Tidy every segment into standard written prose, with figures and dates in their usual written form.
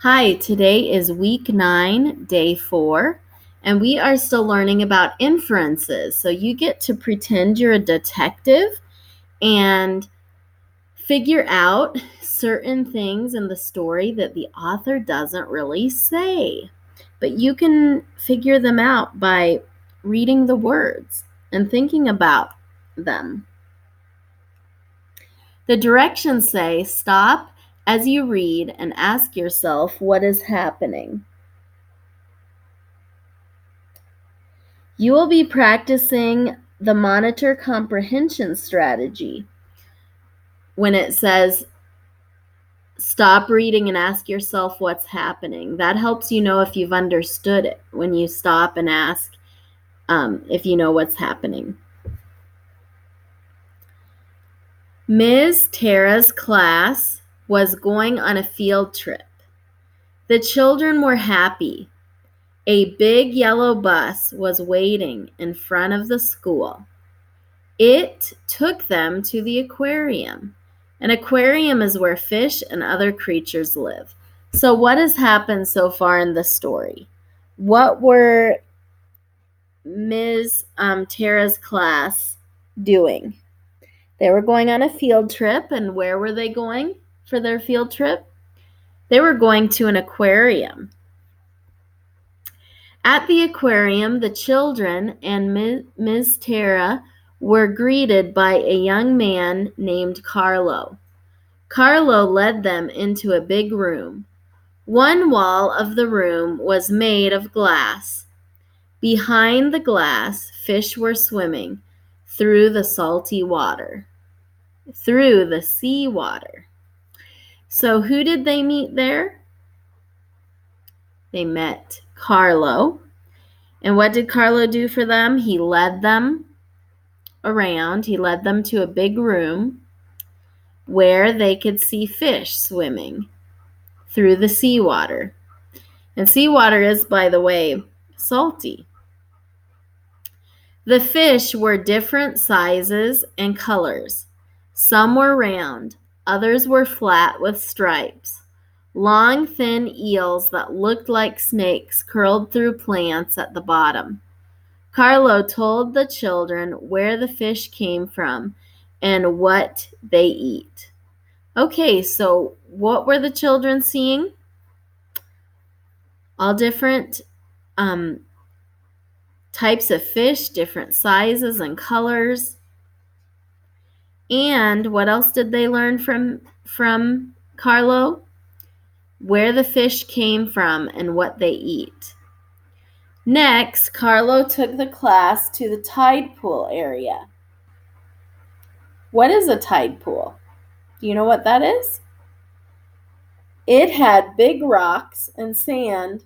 Hi, today is week 9, day 4, and we are still learning about inferences. So you get to pretend you're a detective and figure out certain things in the story that the author doesn't really say. But you can figure them out by reading the words and thinking about them. The directions say stop as you read and ask yourself what is happening. You will be practicing the monitor comprehension strategy. When it says stop reading and ask yourself what's happening, that helps you know if you've understood it when you stop and ask if you know what's happening. Ms. Tara's class was going on a field trip. The children were happy. A big yellow bus was waiting in front of the school. It took them to the aquarium. An aquarium is where fish and other creatures live. So what has happened so far in the story? What were Ms. Tara's class doing? They were going on a field trip, and where were they going for their field trip? They were going to an aquarium. At the aquarium, the children and Ms. Tara were greeted by a young man named Carlo. Carlo led them into a big room. One wall of the room was made of glass. Behind the glass, fish were swimming through the salty water, through the sea water. So who did they meet there? They met Carlo. And what did Carlo do for them? He led them around. He led them to a big room where they could see fish swimming through the seawater. And seawater is, by the way, salty. The fish were different sizes and colors. Some were round, others were flat with stripes. Long, thin eels that looked like snakes curled through plants at the bottom. Carlo told the children where the fish came from and what they eat. Okay, so what were the children seeing? All different types of fish, different sizes and colors. And what else did they learn from Carlo? Where the fish came from and what they eat. Next, Carlo took the class to the tide pool area. What is a tide pool? Do you know what that is? It had big rocks and sand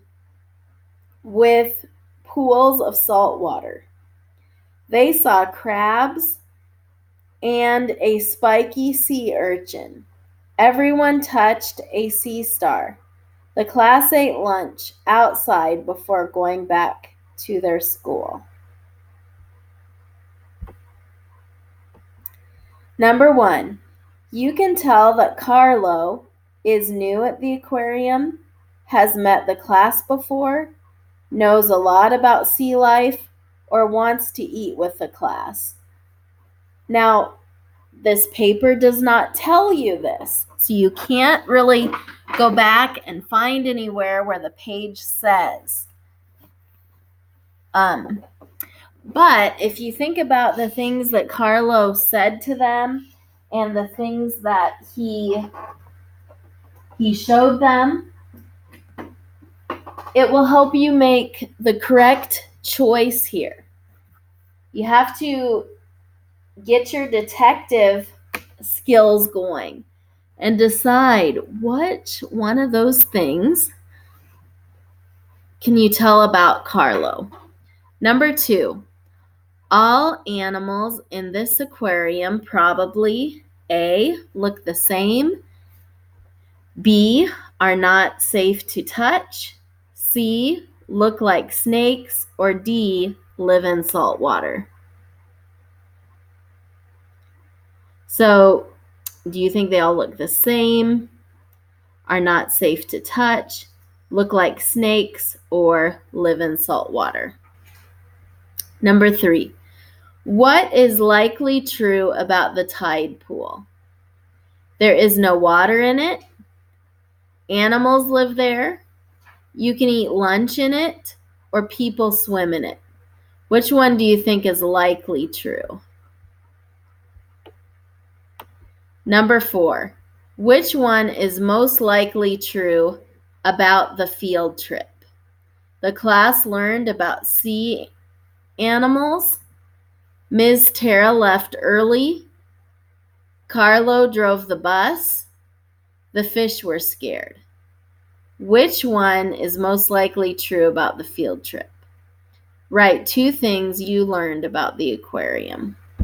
with pools of salt water. They saw crabs and a spiky sea urchin. Everyone touched a sea star. The class ate lunch outside before going back to their school. Number 1, you can tell that Carlo is new at the aquarium, has met the class before, knows a lot about sea life, or wants to eat with the class. Now, this paper does not tell you this, so you can't really go back and find anywhere where the page says. But if you think about the things that Carlo said to them and the things that he showed them, it will help you make the correct choice here. You have to get your detective skills going and decide which one of those things can you tell about Carlo. Number 2, all animals in this aquarium probably A, look the same, B, are not safe to touch, C, look like snakes, or D, live in salt water. So, do you think they all look the same, are not safe to touch, look like snakes, or live in salt water. Number 3, what is likely true about the tide pool? There is no water in it. Animals live there. You can eat lunch in it, or people swim in it. Which one do you think is likely true? Number 4, which one is most likely true about the field trip? The class learned about sea animals. Ms. Tara left early. Carlo drove the bus. The fish were scared. Which one is most likely true about the field trip? Write 2 things you learned about the aquarium.